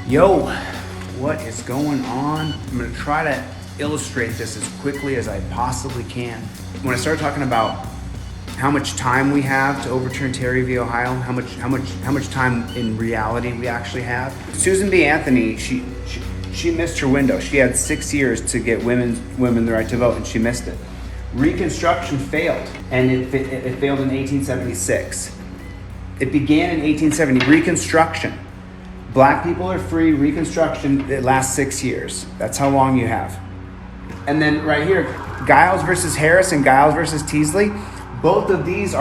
Yo, what is going on? I'm gonna try to illustrate this as quickly as I possibly can. When I start talking about how much time we have to overturn Terry v. Ohio, how much time in reality we actually have. Susan B. Anthony, she missed her window. She had 6 years to get women the right to vote, and she missed it. Reconstruction failed, and it failed in 1876. It began in 1870. Reconstruction. Black people are free. Reconstruction, it lasts 6 years. That's how long you have. And then right here, Giles versus Harris and Giles versus Teasley. Both of these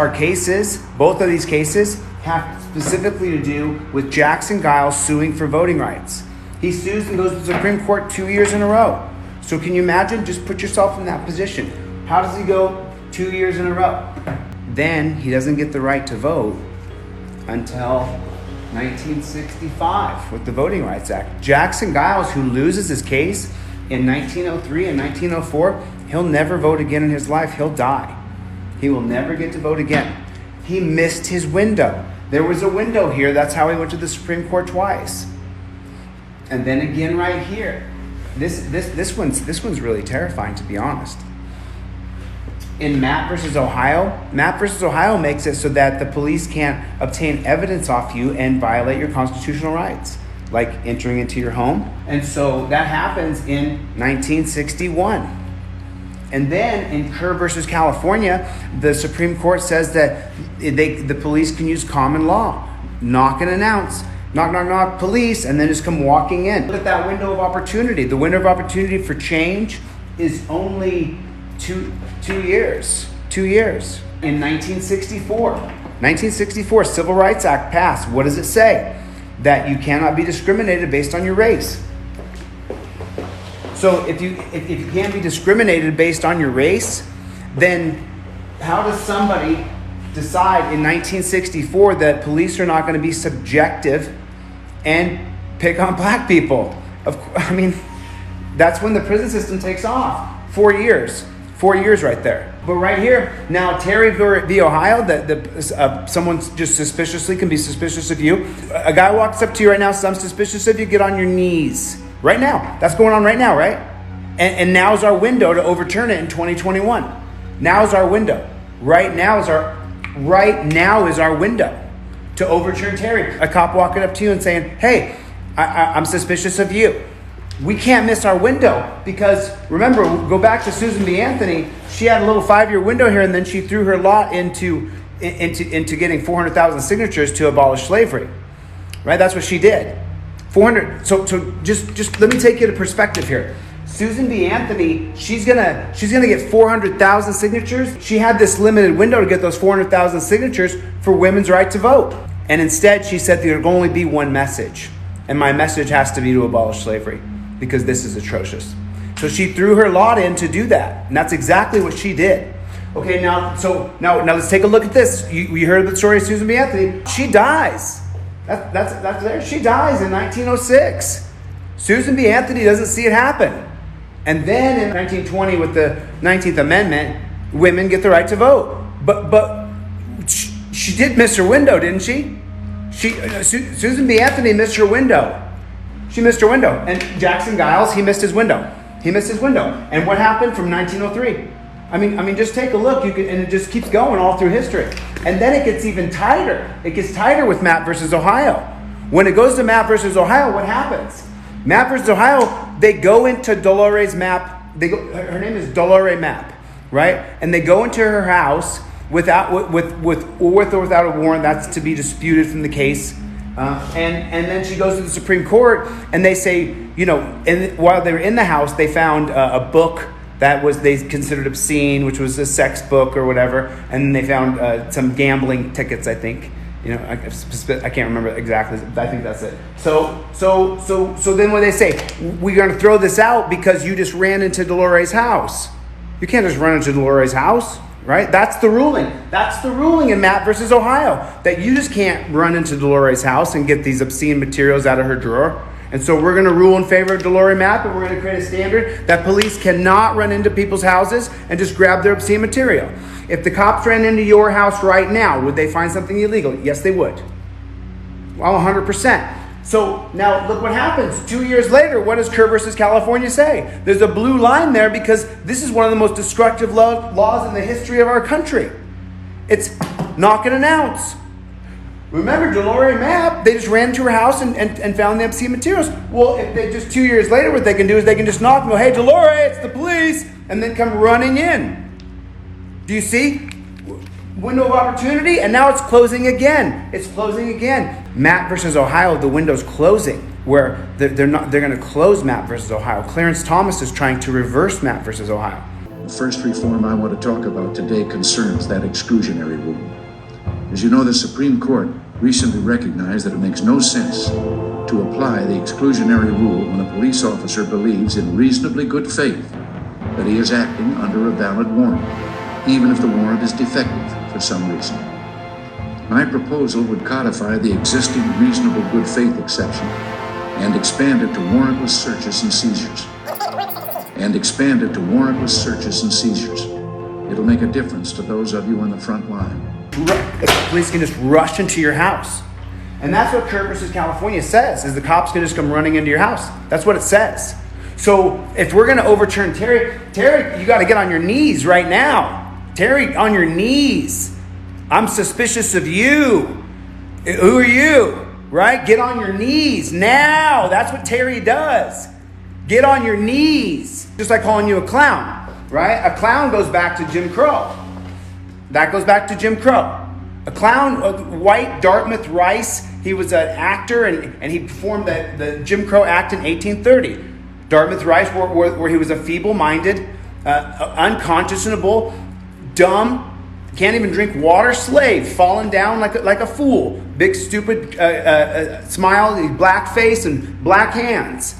cases have specifically to do with Jackson Giles suing for voting rights. He sues and goes to the Supreme Court 2 years in a row. So can you imagine? Just put yourself in that position. How does he go 2 years in a row? Then he doesn't get the right to vote until 1965 with the Voting Rights Act. Jackson Giles, who loses his case in 1903 and 1904, he'll never vote again in his life. He'll die. He will never get to vote again. He missed his window. There was a window here. That's how he went to the Supreme Court twice. And then again right here. This one's really terrifying, to be honest. In Mapp versus Ohio makes it so that the police can't obtain evidence off you and violate your constitutional rights, like entering into your home. And so that happens in 1961. And then in Kerr versus California, the Supreme Court says that the police can use common law. Knock and announce. Knock, knock, knock, police, and then just come walking in. Look at that window of opportunity. The window of opportunity for change is only two years. 2 years. In 1964, Civil Rights Act passed. What does it say? That you cannot be discriminated based on your race. So if you can't be discriminated based on your race, then how does somebody decide in 1964 that police are not going to be subjective and pick on black people? That's when the prison system takes off. 4 years. 4 years right there. But right here, now Terry v. Ohio, someone just suspiciously can be suspicious of you. A guy walks up to you right now, says, I'm suspicious of you, get on your knees. Right now. That's going on right now, right? And now's our window to overturn it in 2021. Now's our window. Right now is our window to overturn Terry. A cop walking up to you and saying, hey, I'm suspicious of you. We can't miss our window because, remember, go back to Susan B. Anthony. She had a little 5-year window here, and then she threw her lot into getting 400,000 signatures to abolish slavery. Right? That's what she did. 400. So just let me take you to perspective here. Susan B. Anthony, she's gonna get 400,000 signatures. She had this limited window to get those 400,000 signatures for women's right to vote, and instead she said there will only be one message, and my message has to be to abolish slavery because this is atrocious. So she threw her lot in to do that, and that's exactly what she did. Okay, now let's take a look at this. You heard the story of Susan B. Anthony. She dies. That's there. She dies in 1906. Susan B. Anthony doesn't see it happen. And then in 1920 with the 19th Amendment, women get the right to vote. But she did miss her window, didn't she? Susan B. Anthony missed her window. She missed her window. And Jackson Giles, he missed his window. And what happened from 1903? I mean, just take a look. And it just keeps going all through history. And then it gets even tighter. It gets tighter with Mapp versus Ohio. When it goes to Mapp versus Ohio, what happens? Mapp versus Ohio, they go into Dolores Mapp. Her name is Dolores Mapp, right? And they go into her house with or without a warrant. That's to be disputed from the case. And then she goes to the Supreme Court, and they say, and while they were in the house, they found a book that they considered obscene, which was a sex book or whatever. And then they found some gambling tickets, I think. I can't remember exactly. I think that's it. So then what they say, we're going to throw this out because you just ran into Dolores' house. You can't just run into Dolores' house, right? That's the ruling. That's the ruling in Mapp versus Ohio, that you just can't run into Dolores' house and get these obscene materials out of her drawer. And so we're going to rule in favor of Dolores Mapp, and we're going to create a standard that police cannot run into people's houses and just grab their obscene material. If the cops ran into your house right now, would they find something illegal? Yes, they would. Well, 100%. So now look what happens. 2 years later, what does Kerr versus California say? There's a blue line there because this is one of the most destructive laws in the history of our country. It's knock and announce. Remember, Delore Map, they just ran into her house and found the obscene materials. Well, if they just 2 years later, what they can do is they can just knock and go, hey, Delore, it's the police, and then come running in. Do you see? Window of opportunity, and now it's closing again. It's closing again. Mapp versus Ohio, the window's closing, where they're going to close Mapp versus Ohio. Clarence Thomas is trying to reverse Mapp versus Ohio. The first reform I want to talk about today concerns that exclusionary rule. As you know, the Supreme Court recently recognized that it makes no sense to apply the exclusionary rule when a police officer believes in reasonably good faith that he is acting under a valid warrant, even if the warrant is defective for some reason. My proposal would codify the existing reasonable good faith exception and expand it to warrantless searches and seizures. It'll make a difference to those of you on the front line. The police can just rush into your house. And that's what Kerr versus California says, is the cops can just come running into your house. That's what it says. So if we're going to overturn Terry, you got to get on your knees right now. Terry, on your knees. I'm suspicious of you. Who are you? Right? Get on your knees now. That's what Terry does. Get on your knees. Just like calling you a clown. Right? A clown goes back to Jim Crow. That goes back to Jim Crow. A clown, white Dartmouth Rice, he was an actor and he performed the Jim Crow Act in 1830. Dartmouth Rice, where he was a feeble-minded, unconscionable, dumb, can't even drink water slave, falling down like a fool. Big, stupid smile, black face, and black hands.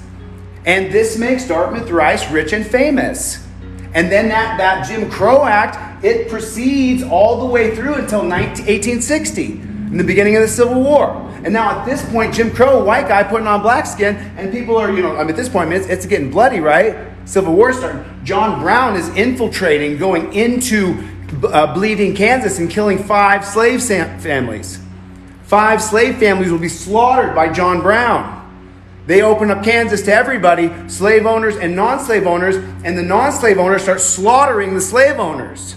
And this makes Dartmouth Rice rich and famous. And then that Jim Crow Act, it proceeds all the way through until 1860, in the beginning of the Civil War. And now at this point, Jim Crow, white guy putting on black skin, and people are, at this point, it's getting bloody, right? Civil War starting. John Brown is infiltrating, going into Bleeding, Kansas, and killing 5 slave families. 5 slave families will be slaughtered by John Brown. They open up Kansas to everybody, slave owners and non-slave owners, and the non-slave owners start slaughtering the slave owners.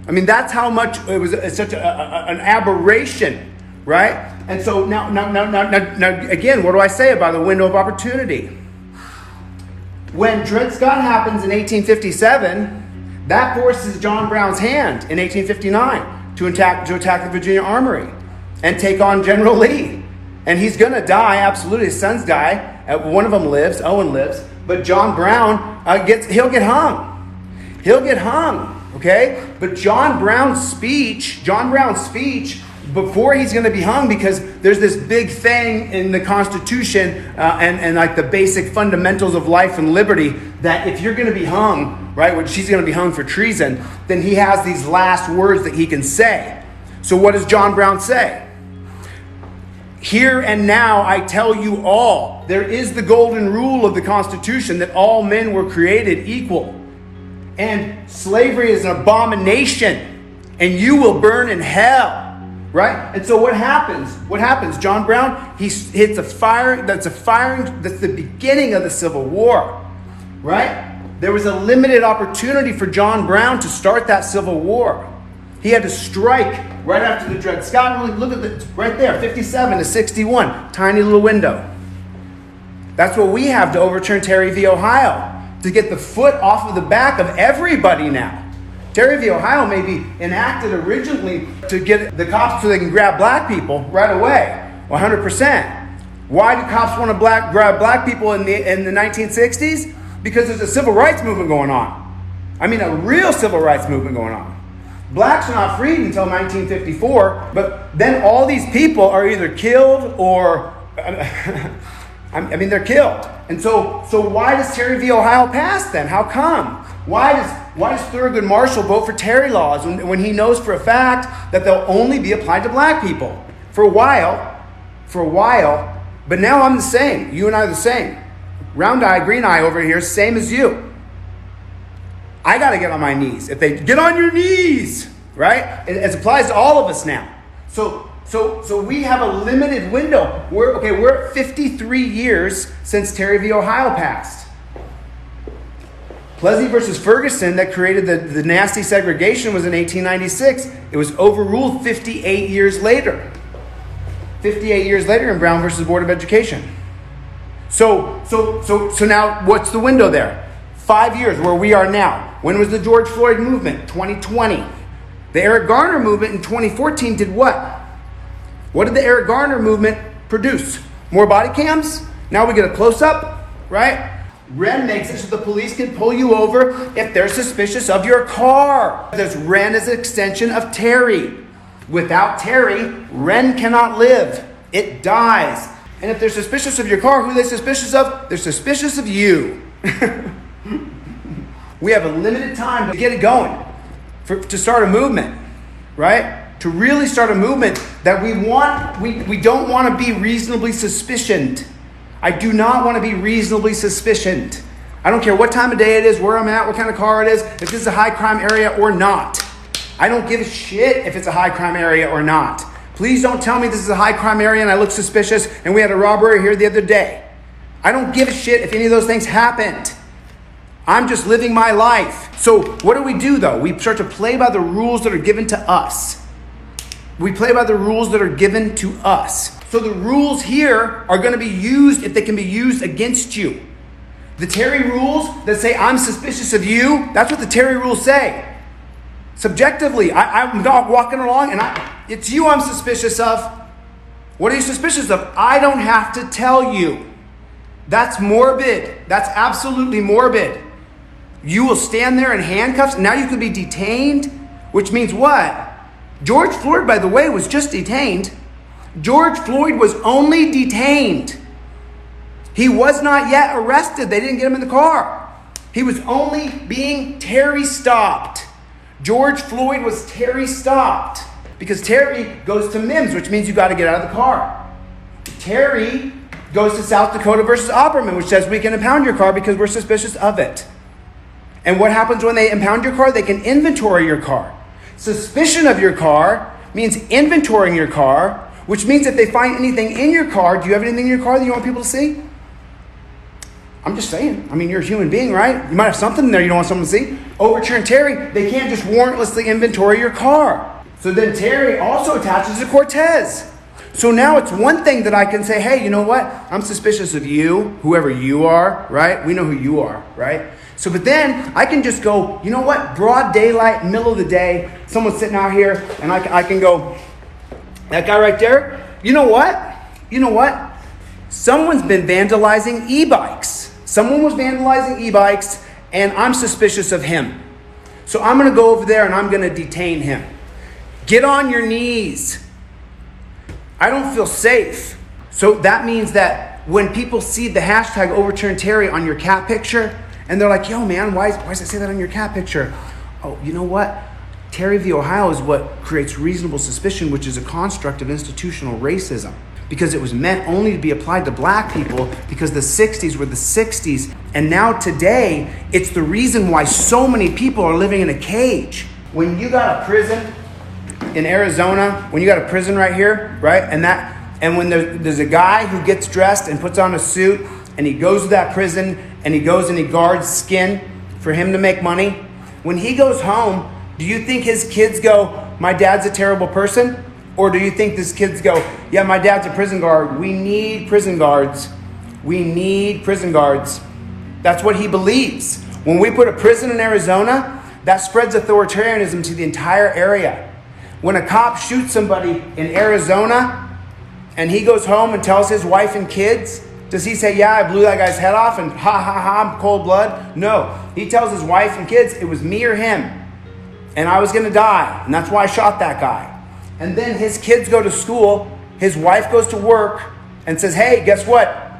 I mean, that's how much it was such an aberration, right? And so now, again, what do I say about the window of opportunity? When Dred Scott happens in 1857, that forces John Brown's hand in 1859 to attack the Virginia Armory and take on General Lee. And he's going to die, absolutely. His sons die. One of them lives, Owen lives. But John Brown, he'll get hung. He'll get hung, okay? But John Brown's speech, before he's going to be hung, because there's this big thing in the Constitution and like the basic fundamentals of life and liberty, that if you're going to be hung, right, when she's going to be hung for treason, then he has these last words that he can say. So what does John Brown say? Here and now I tell you all, there is the golden rule of the Constitution that all men were created equal. And slavery is an abomination, and you will burn in hell. Right? And so what happens? John Brown, he hits a fire, that's the beginning of the Civil War. Right? There was a limited opportunity for John Brown to start that Civil War. He had to strike right after the Dred Scott. Look at it right there, 57 to 61, tiny little window. That's what we have to overturn Terry v. Ohio, to get the foot off of the back of everybody now. Terry v. Ohio may be enacted originally to get the cops so they can grab black people right away, 100%. Why do cops want to grab black people in the 1960s? Because there's a civil rights movement going on. I mean, a real civil rights movement going on. Blacks are not freed until 1954, but then all these people are either killed or, they're killed. And so why does Terry v. Ohio pass then? How come? Why does Thurgood Marshall vote for Terry laws when he knows for a fact that they'll only be applied to black people? For a while, but now I'm the same. You and I are the same. Round eye, green eye over here, same as you. I got to get on my knees. If they get on your knees, right? It applies to all of us now. So we have a limited window. We're at 53 years since Terry v. Ohio passed. Plessy versus Ferguson, that created the nasty segregation, was in 1896. It was overruled 58 years later. 58 years later in Brown versus Board of Education. So now what's the window there? 5 years where we are now. When was the George Floyd movement? 2020. The Eric Garner movement in 2014 did what? What did the Eric Garner movement produce? More body cams? Now we get a close-up, right? Ren makes it so the police can pull you over if they're suspicious of your car. There's Ren as an extension of Terry. Without Terry, Ren cannot live. It dies. And if they're suspicious of your car, who are they suspicious of? They're suspicious of you. We have a limited time to get it going, to start a movement, right? To really start a movement that we don't want to be reasonably suspicioned. I do not want to be reasonably suspicioned. I don't care what time of day it is, where I'm at, what kind of car it is, if this is a high crime area or not. I don't give a shit if it's a high crime area or not. Please don't tell me this is a high crime area and I look suspicious and we had a robbery here the other day. I don't give a shit if any of those things happened. I'm just living my life. So what do we do though? We start to play by the rules that are given to us. We play by the rules that are given to us. So the rules here are going to be used if they can be used against you. The Terry rules that say I'm suspicious of you, that's what the Terry rules say. Subjectively, I'm not walking along and it's you I'm suspicious of. What are you suspicious of? I don't have to tell you. That's morbid. That's absolutely morbid. You will stand there in handcuffs. Now you could be detained, which means what? George Floyd, by the way, was just detained. George Floyd was only detained. He was not yet arrested. They didn't get him in the car. He was only being Terry stopped. George Floyd was Terry stopped because Terry goes to MIMS, which means you got to get out of the car. Terry goes to South Dakota versus Opperman, which says we can impound your car because we're suspicious of it. And what happens when they impound your car? They can inventory your car. Suspicion of your car means inventorying your car, which means if they find anything in your car, do you have anything in your car that you want people to see? I'm just saying. I mean, you're a human being, right? You might have something in there you don't want someone to see. Overturn Terry, they can't just warrantlessly inventory your car. So then Terry also attaches to Cortez. So now it's one thing that I can say, hey, you know what? I'm suspicious of you, whoever you are, right? We know who you are, right? So, but then I can just go, you know what? Broad daylight, middle of the day, someone's sitting out here, and I can go, that guy right there, you know what? You know what? Someone's been vandalizing e-bikes. Someone was vandalizing e-bikes, and I'm suspicious of him. So I'm going to go over there, and I'm going to detain him. Get on your knees. I don't feel safe. So that means that when people see the hashtag Overturn Terry on your cat picture, and they're like, yo, man, why does it say that on your cat picture? Oh, you know what? Terry v. Ohio is what creates reasonable suspicion, which is a construct of institutional racism. Because it was meant only to be applied to black people because the 60s were the 60s. And now today, it's the reason why so many people are living in a cage. When you got a prison in Arizona, when you got a prison right here, right? And when there's a guy who gets dressed and puts on a suit and he goes to that prison and he goes and he guards skin for him to make money. When he goes home, do you think his kids go, my dad's a terrible person? Or do you think his kids go, yeah, my dad's a prison guard. We need prison guards. We need prison guards. That's what he believes. When we put a prison in Arizona, that spreads authoritarianism to the entire area. When a cop shoots somebody in Arizona and he goes home and tells his wife and kids, does he say, yeah, I blew that guy's head off and ha, ha, ha, I'm cold blood? No. He tells his wife and kids, it was me or him. And I was going to die. And that's why I shot that guy. And then his kids go to school. His wife goes to work and says, hey, guess what?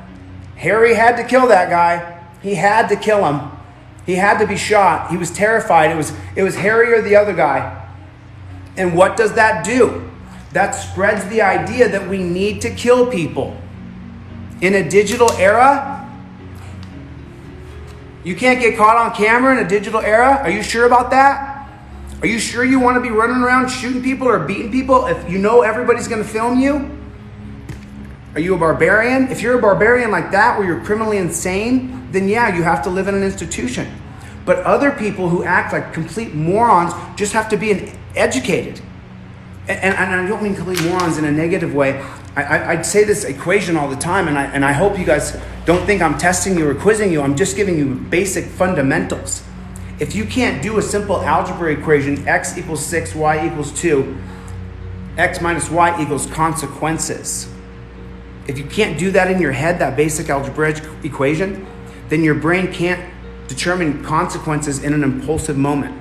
Harry had to kill that guy. He had to kill him. He had to be shot. He was terrified. It was Harry or the other guy. And what does that do? That spreads the idea that we need to kill people. In a digital era, you can't get caught on camera in a digital era. Are you sure about that? Are you sure you want to be running around shooting people or beating people if you know everybody's going to film you? Are you a barbarian? If you're a barbarian like that, where you're criminally insane, then yeah, you have to live in an institution. But other people who act like complete morons just have to be educated. And I don't mean complete morons in a negative way. I'd say this equation all the time, and I hope you guys don't think I'm testing you or quizzing you. I'm just giving you basic fundamentals. If you can't do a simple algebra equation, x equals 6, y equals 2, x minus y equals consequences. If you can't do that in your head, that basic algebraic equation, then your brain can't determine consequences in an impulsive moment.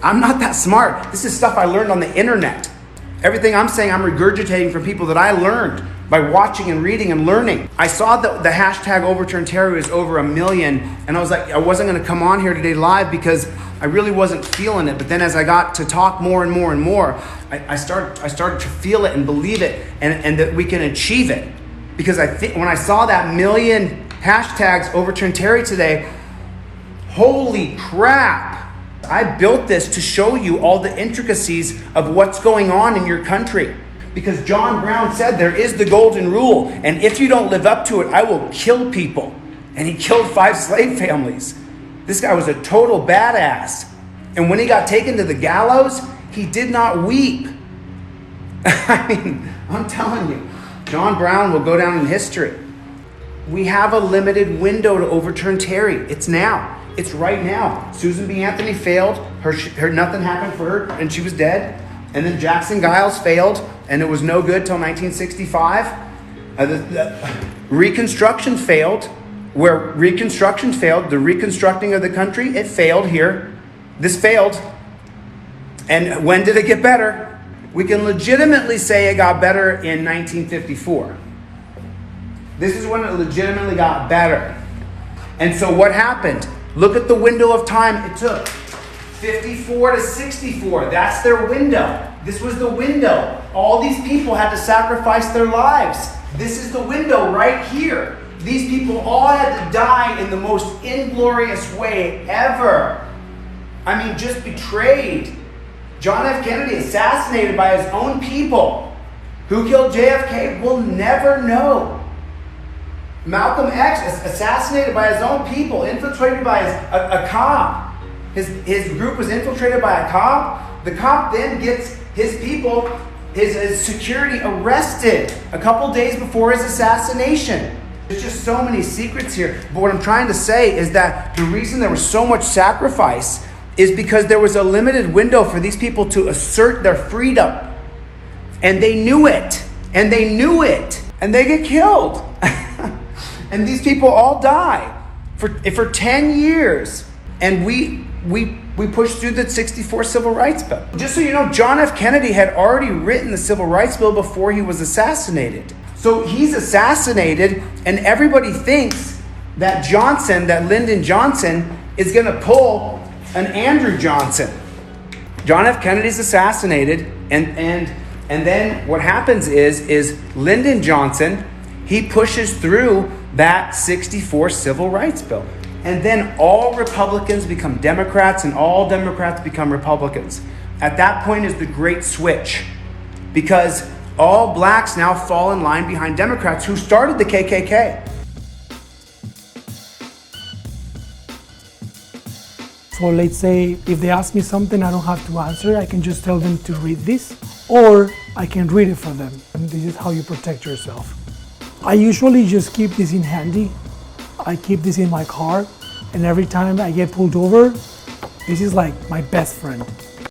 I'm not that smart. This is stuff I learned on the internet. Everything I'm saying, I'm regurgitating from people that I learned by watching and reading and learning. I saw that the hashtag Overturn Terry was over 1 million, and I was like, I wasn't going to come on here today live because I really wasn't feeling it. But then as I got to talk more and more and more, I started to feel it and believe it, and that we can achieve it. Because I think when I saw that 1 million hashtags Overturn Terry today, holy crap. I built this to show you all the intricacies of what's going on in your country. Because John Brown said there is the golden rule, and if you don't live up to it, I will kill people. And he killed 5 slave families. This guy was a total badass. And when he got taken to the gallows, he did not weep. I mean, I'm telling you, John Brown will go down in history. We have a limited window to overturn Terry. It's now. It's right now. Susan B. Anthony failed. Her nothing happened for her, and she was dead. And then Jackson Giles failed, and it was no good till 1965. The Reconstruction failed. Where Reconstruction failed, the reconstructing of the country, it failed here. This failed. And when did it get better? We can legitimately say it got better in 1954. This is when it legitimately got better. And so what happened? Look at the window of time it took. 54 to 64. That's their window. This was the window. All these people had to sacrifice their lives. This is the window right here. These people all had to die in the most inglorious way ever. I mean, just betrayed. John F. Kennedy assassinated by his own people. Who killed JFK? We'll never know. Malcolm X assassinated by his own people, infiltrated by a cop. His group was infiltrated by a cop. The cop then gets his people, his security arrested a couple days before his assassination. There's just so many secrets here. But what I'm trying to say is that the reason there was so much sacrifice is because there was a limited window for these people to assert their freedom. And they knew it. And they knew it. And they get killed. And these people all die for 10 years. And we pushed through the 64 Civil Rights Bill. Just so you know, John F. Kennedy had already written the Civil Rights Bill before he was assassinated. So he's assassinated, and everybody thinks that Lyndon Johnson, is going to pull an Andrew Johnson. John F. Kennedy's assassinated, and then what happens is Lyndon Johnson, he pushes through that 64 Civil Rights Bill. And then all Republicans become Democrats and all Democrats become Republicans. At that point is the great switch. Because all blacks now fall in line behind Democrats who started the KKK. So let's say if they ask me something I don't have to answer, I can just tell them to read this, or I can read it for them. And this is how you protect yourself. I usually just keep this in handy. I keep this in my car, and every time I get pulled over, this is like my best friend.